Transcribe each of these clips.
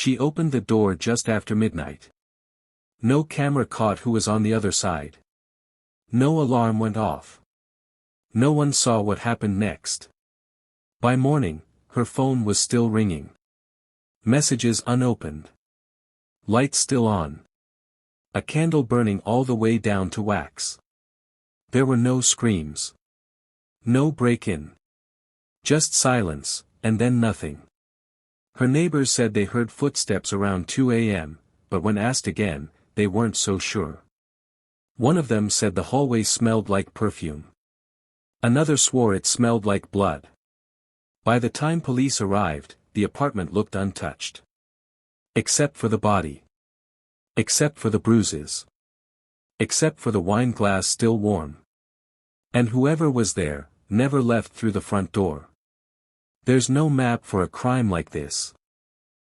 She opened the door just after midnight. No camera caught who was on the other side. No alarm went off. No one saw what happened next. By morning, her phone was still ringing. Messages unopened. Lights still on. A candle burning all the way down to wax. There were no screams. No break-in. Just silence, and then nothing. Her neighbors said they heard footsteps around 2 a.m., but when asked again, they weren't so sure. One of them said the hallway smelled like perfume. Another swore it smelled like blood. By the time police arrived, the apartment looked untouched. Except for the body. Except for the bruises. Except for the wine glass still warm. And whoever was there, never left through the front door. There's no map for a crime like this.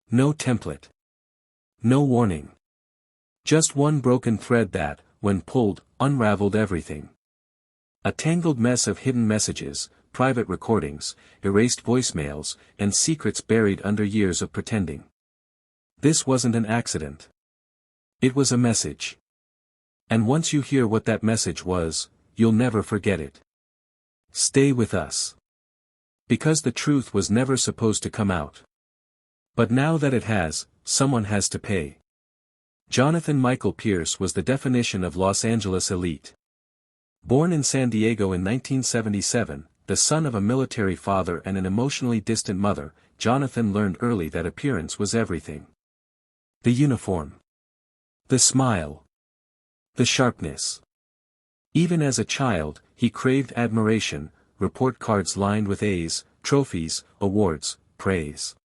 No template. No warning. Just one broken thread that, when pulled, unraveled everything. A tangled mess of hidden messages, private recordings, erased voicemails, and secrets buried under years of pretending. This wasn't an accident. It was a message. And once you hear what that message was, you'll never forget it. Stay with us. Because the truth was never supposed to come out. But now that it has, someone has to pay. Jonathan Michael Pierce was the definition of Los Angeles elite. Born in San Diego in 1977, the son of a military father and an emotionally distant mother, Jonathan learned early that appearance was everything. The uniform. The smile. The sharpness. Even as a child, he craved admiration, report cards lined with A's, trophies, awards, praise.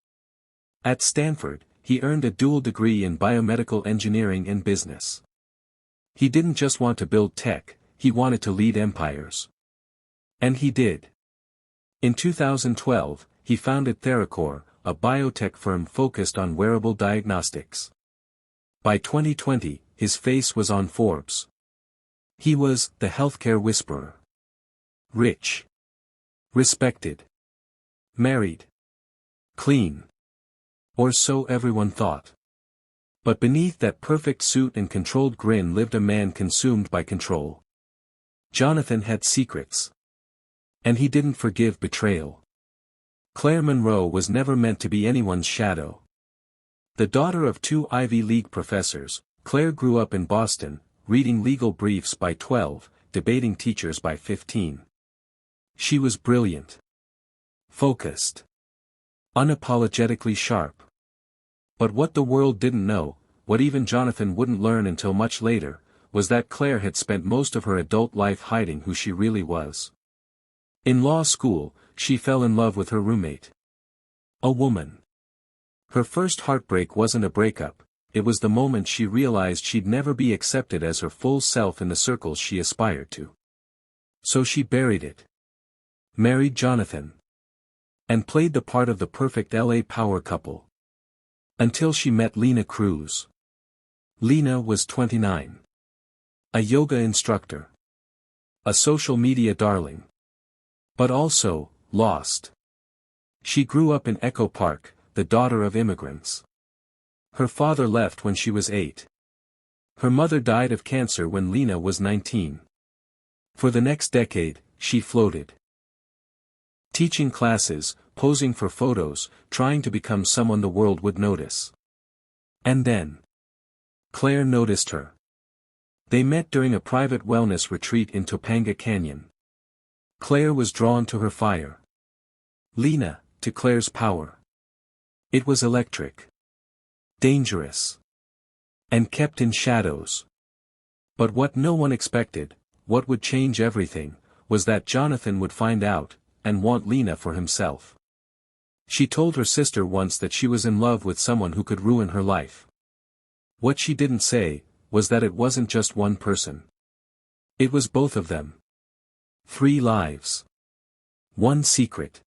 At Stanford, he earned a dual degree in biomedical engineering and business. He didn't just want to build tech, he wanted to lead empires. And he did. In 2012, he founded TheraCore, a biotech firm focused on wearable diagnostics. By 2020, his face was on Forbes. He was the healthcare whisperer. Rich. Respected. Married. Clean. Or so everyone thought. But beneath that perfect suit and controlled grin lived a man consumed by control. Jonathan had secrets. And he didn't forgive betrayal. Claire Monroe was never meant to be anyone's shadow. The daughter of 2 Ivy League professors, Claire grew up in Boston, reading legal briefs by 12, debating teachers by 15. She was brilliant. Focused. Unapologetically sharp. But what the world didn't know, what even Jonathan wouldn't learn until much later, was that Claire had spent most of her adult life hiding who she really was. In law school, she fell in love with her roommate. A woman. Her first heartbreak wasn't a breakup, it was the moment she realized she'd never be accepted as her full self in the circles she aspired to. So she buried it. Married Jonathan. And played the part of the perfect LA power couple. Until she met Lena Cruz. Lena was 29. A yoga instructor. A social media darling. But also, lost. She grew up in Echo Park, the daughter of immigrants. Her father left when she was 8. Her mother died of cancer when Lena was 19. For the next decade, she floated. Teaching classes, posing for photos, trying to become someone the world would notice. And then, Claire noticed her. They met during a private wellness retreat in Topanga Canyon. Claire was drawn to her fire. Lena, to Claire's power. It was electric. Dangerous. And kept in shadows. But what no one expected, what would change everything, was that Jonathan would find out, and want Lena for himself. She told her sister once that she was in love with someone who could ruin her life. What she didn't say, was that it wasn't just one person. It was both of them. 3 lives. 1 secret.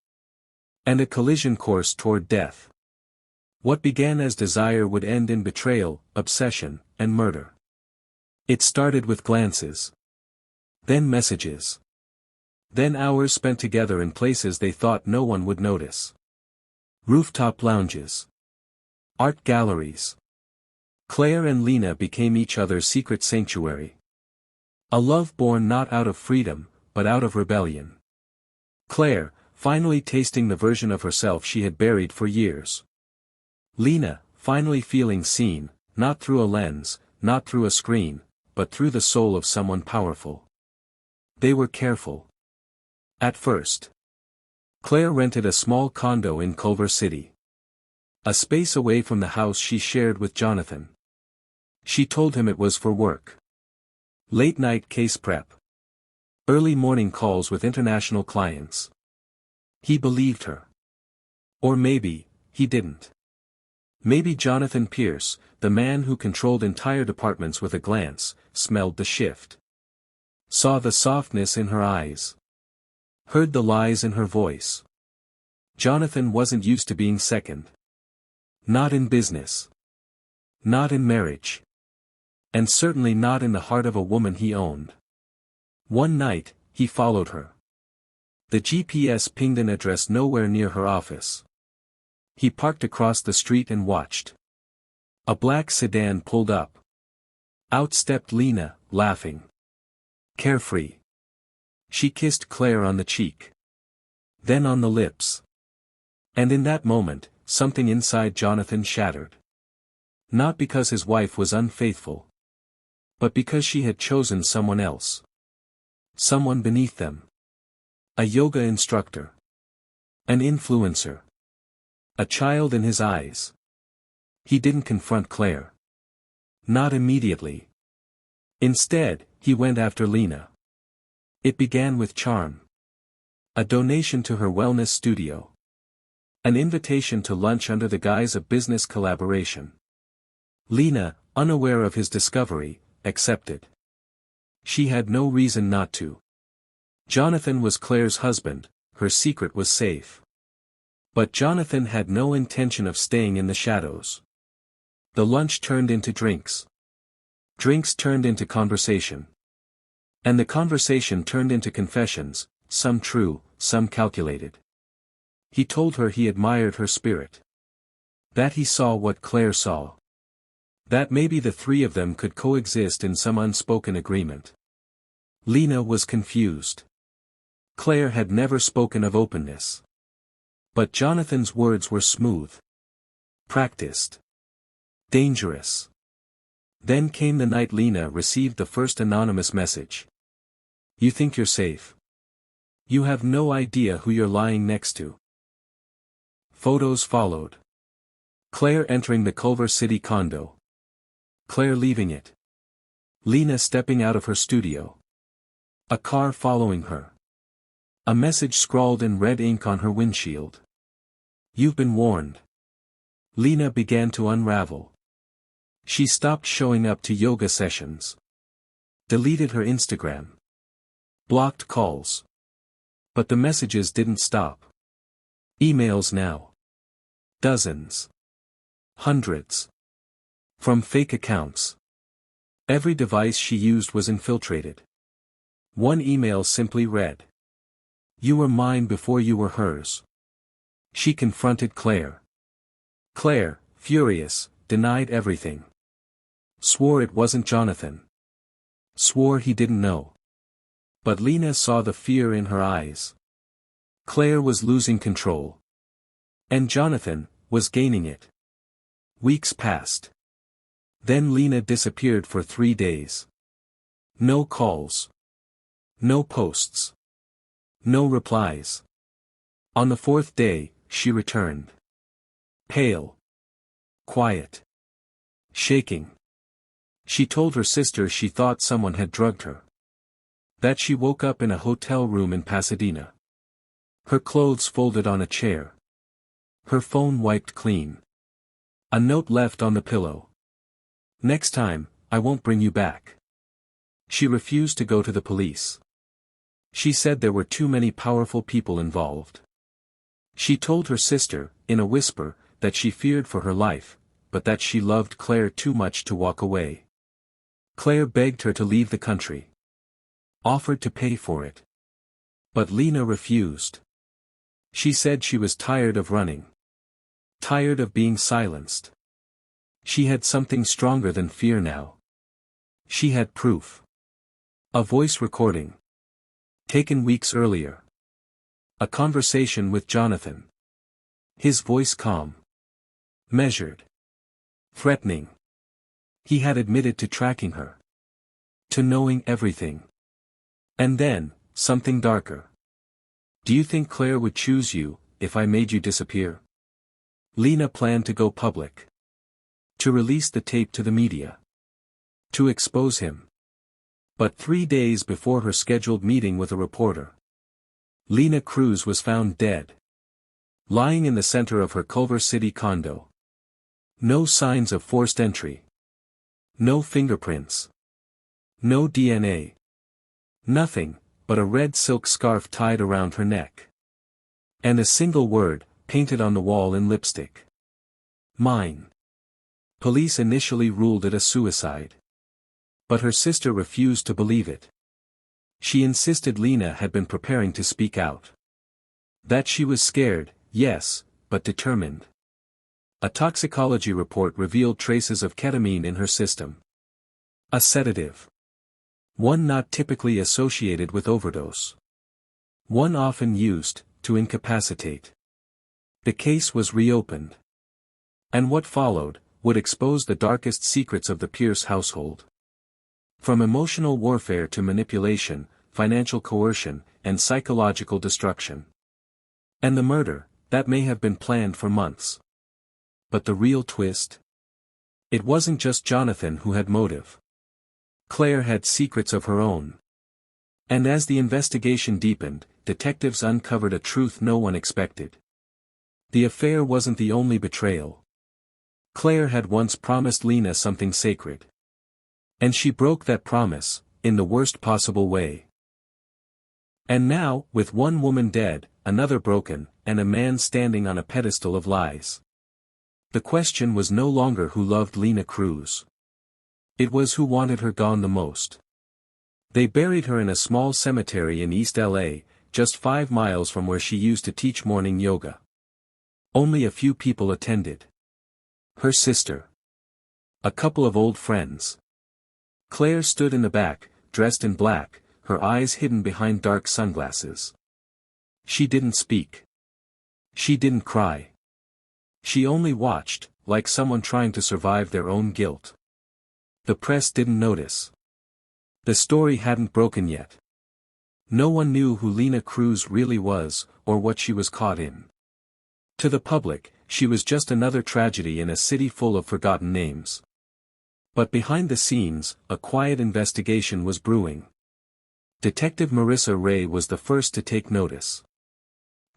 And a collision course toward death. What began as desire would end in betrayal, obsession, and murder. It started with glances. Then messages. Then hours spent together in places they thought no one would notice. Rooftop lounges. Art galleries. Claire and Lena became each other's secret sanctuary. A love born not out of freedom, but out of rebellion. Claire, finally tasting the version of herself she had buried for years. Lena, finally feeling seen, not through a lens, not through a screen, but through the soul of someone powerful. They were careful. At first, Claire rented a small condo in Culver City. A space away from the house she shared with Jonathan. She told him it was for work. Late-night case prep. Early morning calls with international clients. He believed her. Or maybe, he didn't. Maybe Jonathan Pierce, the man who controlled entire departments with a glance, smelled the shift. Saw the softness in her eyes. Heard the lies in her voice. Jonathan wasn't used to being second. Not in business. Not in marriage. And certainly not in the heart of a woman he owned. One night, he followed her. The GPS pinged an address nowhere near her office. He parked across the street and watched. A black sedan pulled up. Out stepped Lena, laughing. Carefree. She kissed Claire on the cheek. Then on the lips. And in that moment, something inside Jonathan shattered. Not because his wife was unfaithful. But because she had chosen someone else. Someone beneath them. A yoga instructor. An influencer. A child in his eyes. He didn't confront Claire. Not immediately. Instead, he went after Lena. It began with charm. A donation to her wellness studio. An invitation to lunch under the guise of business collaboration. Lena, unaware of his discovery, accepted. She had no reason not to. Jonathan was Claire's husband, her secret was safe. But Jonathan had no intention of staying in the shadows. The lunch turned into drinks. Drinks turned into conversation. And the conversation turned into confessions, some true, some calculated. He told her he admired her spirit. That he saw what Claire saw. That maybe the three of them could coexist in some unspoken agreement. Lena was confused. Claire had never spoken of openness. But Jonathan's words were smooth. Practiced. Dangerous. Then came the night Lena received the first anonymous message. You think you're safe. You have no idea who you're lying next to. Photos followed. Claire entering the Culver City condo. Claire leaving it. Lena stepping out of her studio. A car following her. A message scrawled in red ink on her windshield. You've been warned. Lena began to unravel. She stopped showing up to yoga sessions. Deleted her Instagram. Blocked calls. But the messages didn't stop. Emails now. Dozens. Hundreds. From fake accounts. Every device she used was infiltrated. One email simply read. You were mine before you were hers. She confronted Claire. Claire, furious, denied everything. Swore it wasn't Jonathan. Swore he didn't know. But Lena saw the fear in her eyes. Claire was losing control. And Jonathan was gaining it. Weeks passed. Then Lena disappeared for 3 days. No calls. No posts. No replies. On the 4th day, she returned. Pale. Quiet. Shaking. She told her sister she thought someone had drugged her. That she woke up in a hotel room in Pasadena. Her clothes folded on a chair. Her phone wiped clean. A note left on the pillow. Next time, I won't bring you back. She refused to go to the police. She said there were too many powerful people involved. She told her sister, in a whisper, that she feared for her life, but that she loved Claire too much to walk away. Claire begged her to leave the country. Offered to pay for it. But Lena refused. She said she was tired of running. Tired of being silenced. She had something stronger than fear now. She had proof. A voice recording. Taken weeks earlier. A conversation with Jonathan. His voice calm. Measured. Threatening. He had admitted to tracking her. To knowing everything. And then, something darker. Do you think Claire would choose you, if I made you disappear? Lena planned to go public. To release the tape to the media. To expose him. But 3 days before her scheduled meeting with a reporter, Lena Cruz was found dead. Lying in the center of her Culver City condo. No signs of forced entry. No fingerprints. No DNA. Nothing, but a red silk scarf tied around her neck. And a single word, painted on the wall in lipstick. Mine. Police initially ruled it a suicide. But her sister refused to believe it. She insisted Lena had been preparing to speak out. That she was scared, yes, but determined. A toxicology report revealed traces of ketamine in her system. A sedative. One not typically associated with overdose. One often used, to incapacitate. The case was reopened. And what followed, would expose the darkest secrets of the Pierce household. From emotional warfare to manipulation, financial coercion, and psychological destruction. And the murder, that may have been planned for months. But the real twist? It wasn't just Jonathan who had motive. Claire had secrets of her own. And as the investigation deepened, detectives uncovered a truth no one expected. The affair wasn't the only betrayal. Claire had once promised Lena something sacred. And she broke that promise, in the worst possible way. And now, with one woman dead, another broken, and a man standing on a pedestal of lies. The question was no longer who loved Lena Cruz. It was who wanted her gone the most. They buried her in a small cemetery in East LA, just 5 miles from where she used to teach morning yoga. Only a few people attended. Her sister. A couple of old friends. Claire stood in the back, dressed in black, her eyes hidden behind dark sunglasses. She didn't speak. She didn't cry. She only watched, like someone trying to survive their own guilt. The press didn't notice. The story hadn't broken yet. No one knew who Lena Cruz really was, or what she was caught in. To the public, she was just another tragedy in a city full of forgotten names. But behind the scenes, a quiet investigation was brewing. Detective Marissa Ray was the first to take notice.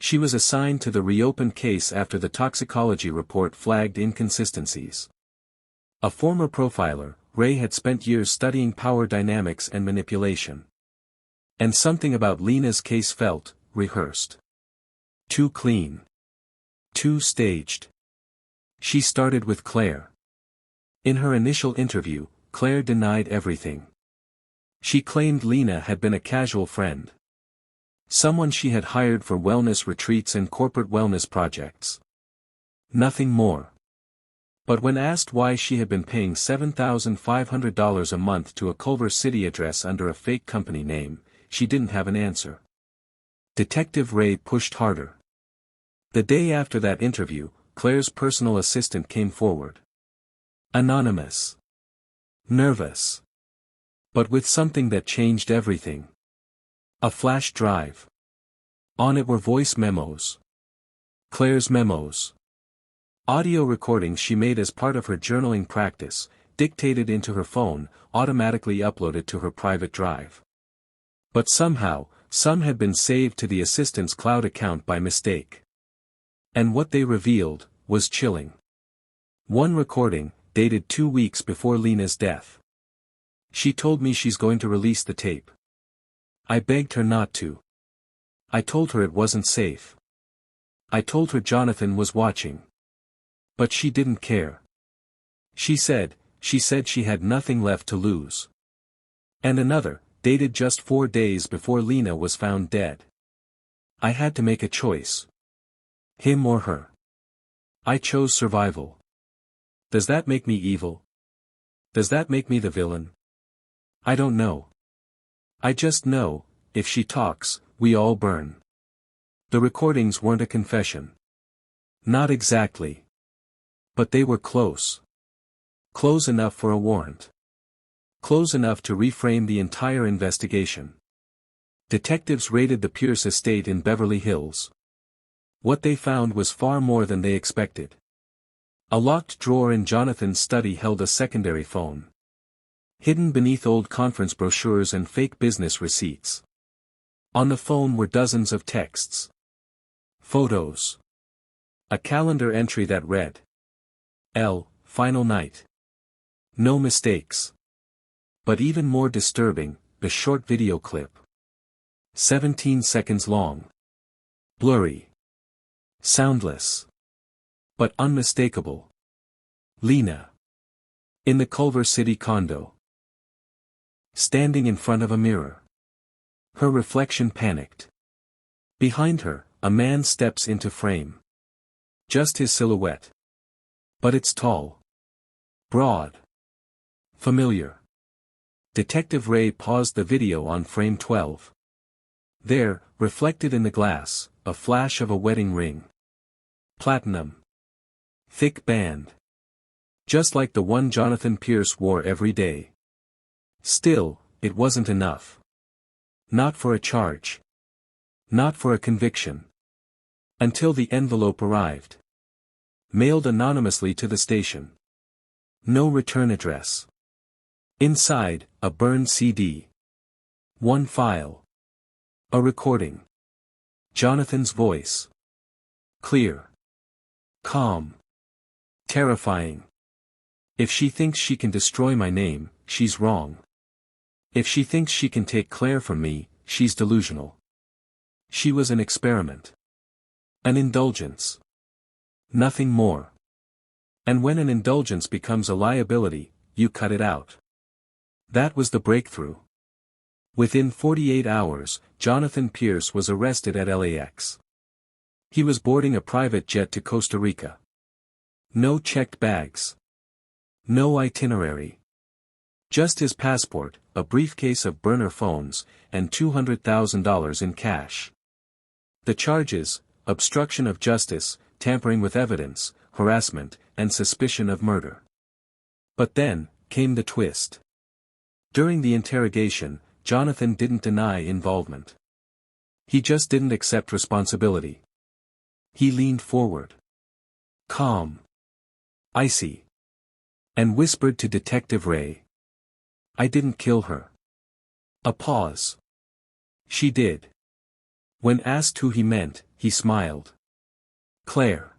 She was assigned to the reopened case after the toxicology report flagged inconsistencies. A former profiler, Ray had spent years studying power dynamics and manipulation. And something about Lena's case felt rehearsed. Too clean. Too staged. She started with Claire. In her initial interview, Claire denied everything. She claimed Lena had been a casual friend. Someone she had hired for wellness retreats and corporate wellness projects. Nothing more. But when asked why she had been paying $7,500 a month to a Culver City address under a fake company name, she didn't have an answer. Detective Ray pushed harder. The day after that interview, Claire's personal assistant came forward. Anonymous. Nervous. But with something that changed everything. A flash drive. On it were voice memos. Claire's memos. Audio recordings she made as part of her journaling practice, dictated into her phone, automatically uploaded to her private drive. But somehow, some had been saved to the assistant's cloud account by mistake. And what they revealed, was chilling. One recording, dated 2 weeks before Lena's death. She told me she's going to release the tape. I begged her not to. I told her it wasn't safe. I told her Jonathan was watching. But she didn't care. She said she had nothing left to lose. And another, dated just 4 days before Lena was found dead. I had to make a choice. Him or her. I chose survival. Does that make me evil? Does that make me the villain? I don't know. I just know, if she talks, we all burn. The recordings weren't a confession. Not exactly. But they were close. Close enough for a warrant. Close enough to reframe the entire investigation. Detectives raided the Pierce estate in Beverly Hills. What they found was far more than they expected. A locked drawer in Jonathan's study held a secondary phone. Hidden beneath old conference brochures and fake business receipts. On the phone were dozens of texts. Photos. A calendar entry that read. Final night. No mistakes. But even more disturbing, the short video clip. 17 seconds long. Blurry. Soundless. But unmistakable. Lena. In the Culver City condo. Standing in front of a mirror. Her reflection panicked. Behind her, a man steps into frame. Just his silhouette. But it's tall. Broad. Familiar. Detective Ray paused the video on frame 12. There, reflected in the glass, a flash of a wedding ring. Platinum. Thick band. Just like the one Jonathan Pierce wore every day. Still, it wasn't enough. Not for a charge. Not for a conviction. Until the envelope arrived. Mailed anonymously to the station. No return address. Inside, a burned CD. One file. A recording. Jonathan's voice. Clear. Calm. Terrifying. If she thinks she can destroy my name, she's wrong. If she thinks she can take Claire from me, she's delusional. She was an experiment. An indulgence. Nothing more. And when an indulgence becomes a liability, you cut it out. That was the breakthrough. Within 48 hours, Jonathan Pierce was arrested at LAX. He was boarding a private jet to Costa Rica. No checked bags. No itinerary. Just his passport, a briefcase of burner phones, and $200,000 in cash. The charges: obstruction of justice, tampering with evidence, harassment, and suspicion of murder. But then, came the twist. During the interrogation, Jonathan didn't deny involvement. He just didn't accept responsibility. He leaned forward. Calm. Icy. And whispered to Detective Ray. I didn't kill her. A pause. She did. When asked who he meant, he smiled. Claire.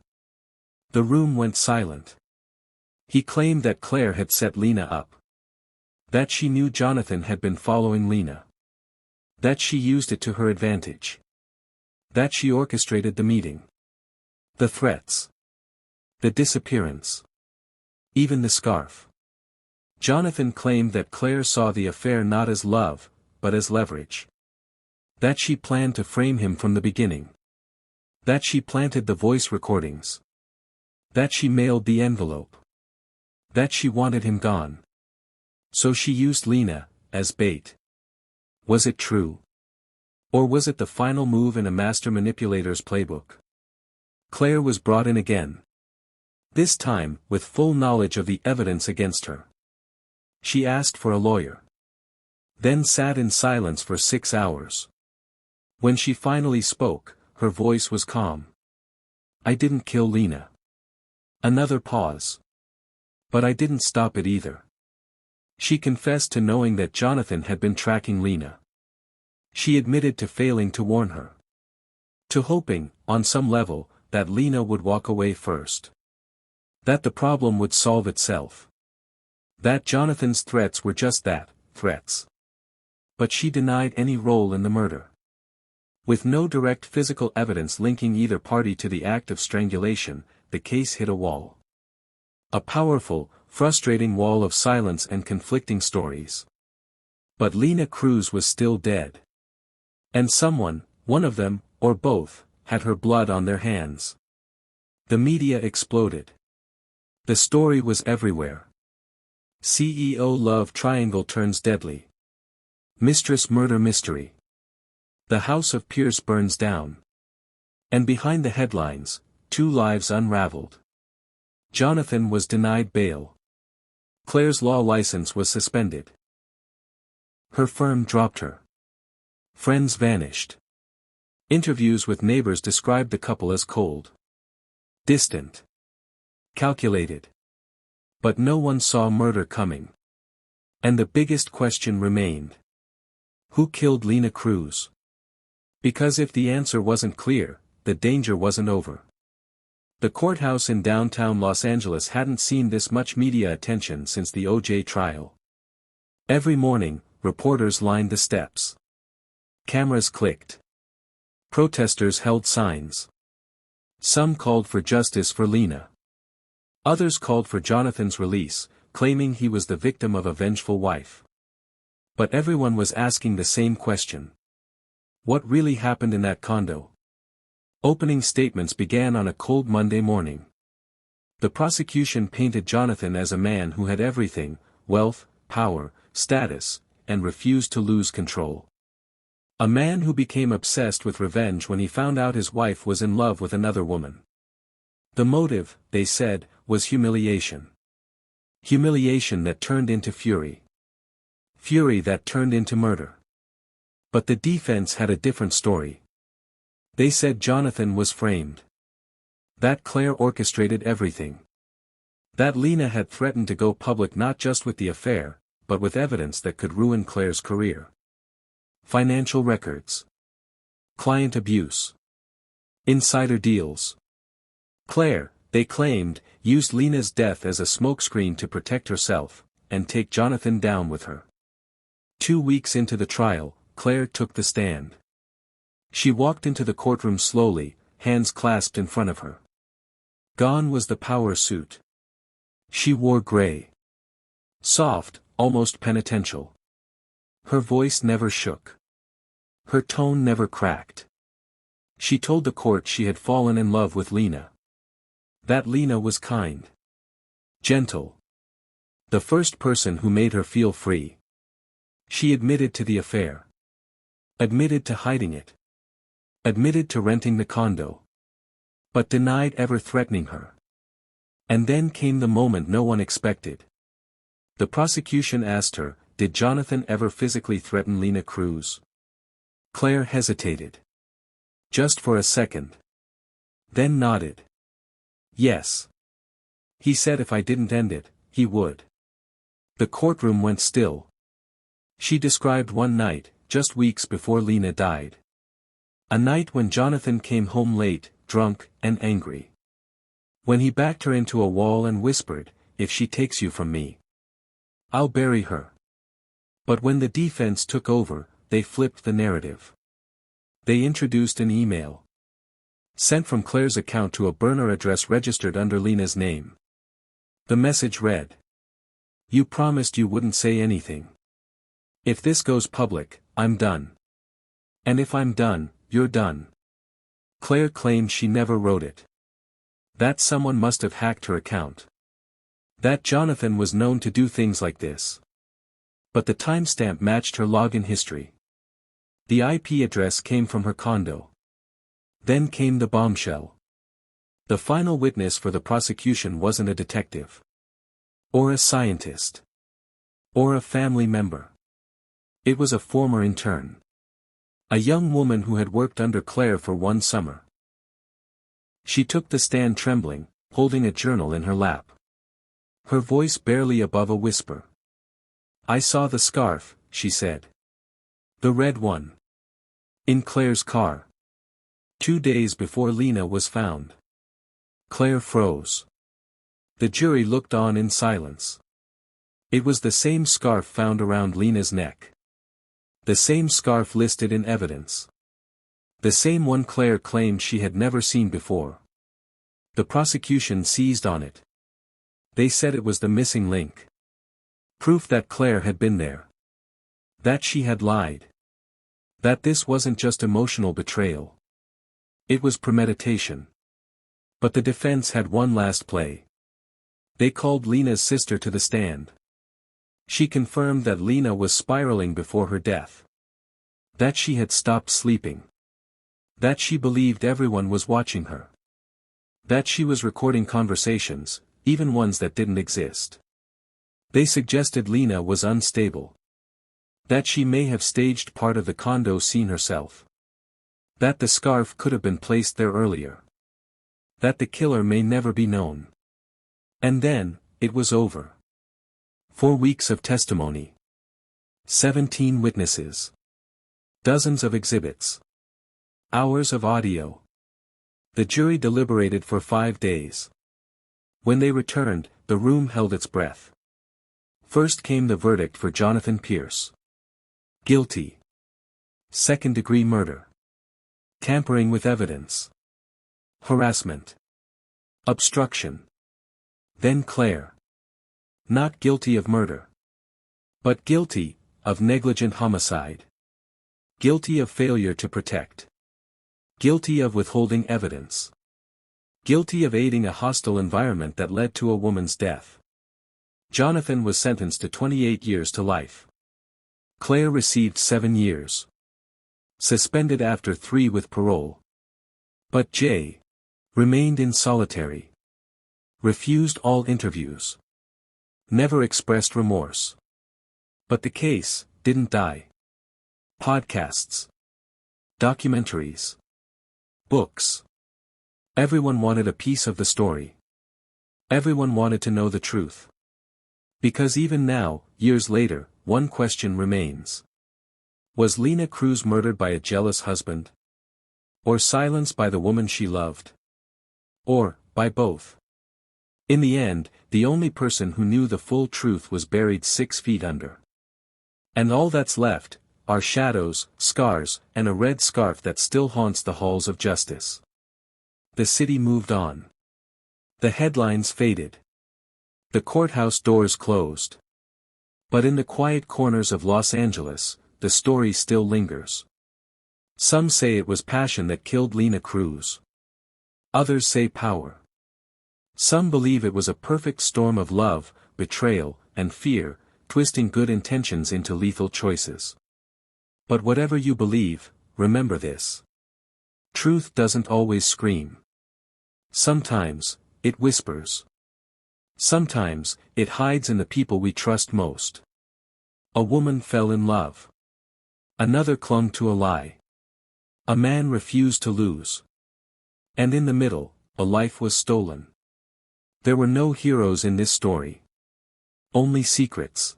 The room went silent. He claimed that Claire had set Lena up. That she knew Jonathan had been following Lena. That she used it to her advantage. That she orchestrated the meeting. The threats. The disappearance. Even the scarf. Jonathan claimed that Claire saw the affair not as love, but as leverage. That she planned to frame him from the beginning. That she planted the voice recordings. That she mailed the envelope. That she wanted him gone. So she used Lena, as bait. Was it true? Or was it the final move in a master manipulator's playbook? Claire was brought in again. This time, with full knowledge of the evidence against her. She asked for a lawyer. Then sat in silence for 6 hours. When she finally spoke, her voice was calm. I didn't kill Lena. Another pause. But I didn't stop it either. She confessed to knowing that Jonathan had been tracking Lena. She admitted to failing to warn her. To hoping, on some level, that Lena would walk away first. That the problem would solve itself. That Jonathan's threats were just that, threats. But she denied any role in the murder. With no direct physical evidence linking either party to the act of strangulation, the case hit a wall. A powerful, frustrating wall of silence and conflicting stories. But Lena Cruz was still dead. And someone, one of them, or both, had her blood on their hands. The media exploded. The story was everywhere. CEO love triangle turns deadly. Mistress murder mystery. The house of Pierce burns down. And behind the headlines, 2 lives unraveled. Jonathan was denied bail. Claire's law license was suspended. Her firm dropped her. Friends vanished. Interviews with neighbors described the couple as cold. Distant. Calculated. But no one saw murder coming. And the biggest question remained. Who killed Lena Cruz? Because if the answer wasn't clear, the danger wasn't over. The courthouse in downtown Los Angeles hadn't seen this much media attention since the O.J. trial. Every morning, reporters lined the steps. Cameras clicked. Protesters held signs. Some called for justice for Lena. Others called for Jonathan's release, claiming he was the victim of a vengeful wife. But everyone was asking the same question. What really happened in that condo? Opening statements began on a cold Monday morning. The prosecution painted Jonathan as a man who had everything: wealth, power, status, and refused to lose control. A man who became obsessed with revenge when he found out his wife was in love with another woman. The motive, they said, was humiliation. Humiliation that turned into fury. Fury that turned into murder. But the defense had a different story. They said Jonathan was framed. That Claire orchestrated everything. That Lena had threatened to go public not just with the affair, but with evidence that could ruin Claire's career. Financial records. Client abuse. Insider deals. Claire, they claimed, used Lena's death as a smokescreen to protect herself, and take Jonathan down with her. 2 weeks into the trial, Claire took the stand. She walked into the courtroom slowly, hands clasped in front of her. Gone was the power suit. She wore gray. Soft, almost penitential. Her voice never shook. Her tone never cracked. She told the court she had fallen in love with Lena. That Lena was kind. Gentle. The first person who made her feel free. She admitted to the affair. Admitted to hiding it. Admitted to renting the condo. But denied ever threatening her. And then came the moment no one expected. The prosecution asked her, did Jonathan ever physically threaten Lena Cruz? Claire hesitated. Just for a second. Then nodded. Yes. He said if I didn't end it, he would. The courtroom went still. She described one night, just weeks before Lena died. A night when Jonathan came home late, drunk, and angry. When he backed her into a wall and whispered, if she takes you from me, I'll bury her. But when the defense took over, they flipped the narrative. They introduced an email. Sent from Claire's account to a burner address registered under Lena's name. The message read. You promised you wouldn't say anything. If this goes public, I'm done. And if I'm done, you're done. Claire claimed she never wrote it. That someone must have hacked her account. That Jonathan was known to do things like this. But the timestamp matched her login history. The IP address came from her condo. Then came the bombshell. The final witness for the prosecution wasn't a detective. Or a scientist. Or a family member. It was a former intern. A young woman who had worked under Claire for one summer. She took the stand trembling, holding a journal in her lap. Her voice barely above a whisper. I saw the scarf, she said. The red one. In Claire's car. 2 days before Lena was found. Claire froze. The jury looked on in silence. It was the same scarf found around Lena's neck. The same scarf listed in evidence. The same one Claire claimed she had never seen before. The prosecution seized on it. They said it was the missing link. Proof that Claire had been there. That she had lied. That this wasn't just emotional betrayal. It was premeditation. But the defense had one last play. They called Lena's sister to the stand. She confirmed that Lena was spiraling before her death. That she had stopped sleeping. That she believed everyone was watching her. That she was recording conversations, even ones that didn't exist. They suggested Lena was unstable. That she may have staged part of the condo scene herself. That the scarf could have been placed there earlier. That the killer may never be known. And then, it was over. 4 weeks of testimony. 17 witnesses. Dozens of exhibits. Hours of audio. The jury deliberated for 5 days. When they returned, the room held its breath. First came the verdict for Jonathan Pierce. Guilty. Second-degree murder. Tampering with evidence. Harassment. Obstruction. Then Claire. Not guilty of murder. But guilty of negligent homicide. Guilty of failure to protect. Guilty of withholding evidence. Guilty of aiding a hostile environment that led to a woman's death. Jonathan was sentenced to 28 years to life. Claire received 7 years. Suspended after 3 with parole. But Jay remained in solitary. Refused all interviews. Never expressed remorse. But the case didn't die. Podcasts. Documentaries. Books. Everyone wanted a piece of the story. Everyone wanted to know the truth. Because even now, years later, one question remains. Was Lena Cruz murdered by a jealous husband? Or silenced by the woman she loved? Or, by both? In the end, the only person who knew the full truth was buried 6 feet under. And all that's left are shadows, scars, and a red scarf that still haunts the halls of justice. The city moved on. The headlines faded. The courthouse doors closed. But in the quiet corners of Los Angeles, the story still lingers. Some say it was passion that killed Lena Cruz. Others say power. Some believe it was a perfect storm of love, betrayal, and fear, twisting good intentions into lethal choices. But whatever you believe, remember this. Truth doesn't always scream. Sometimes, it whispers. Sometimes, it hides in the people we trust most. A woman fell in love. Another clung to a lie. A man refused to lose. And in the middle, a life was stolen. There were no heroes in this story. Only secrets.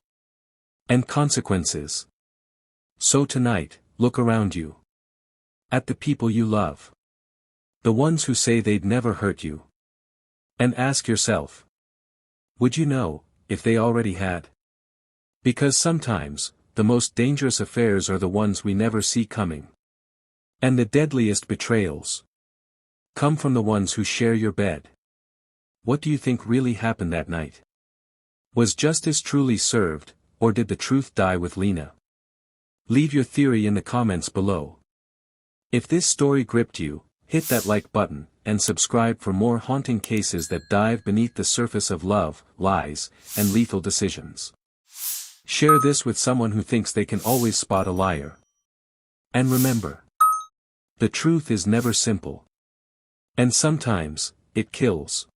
And consequences. So tonight, look around you. At the people you love. The ones who say they'd never hurt you. And ask yourself. Would you know, if they already had? Because sometimes, the most dangerous affairs are the ones we never see coming. And the deadliest betrayals come from the ones who share your bed. What do you think really happened that night? Was justice truly served, or did the truth die with Lena? Leave your theory in the comments below. If this story gripped you, hit that like button, and subscribe for more haunting cases that dive beneath the surface of love, lies, and lethal decisions. Share this with someone who thinks they can always spot a liar. And remember, the truth is never simple. And sometimes, it kills.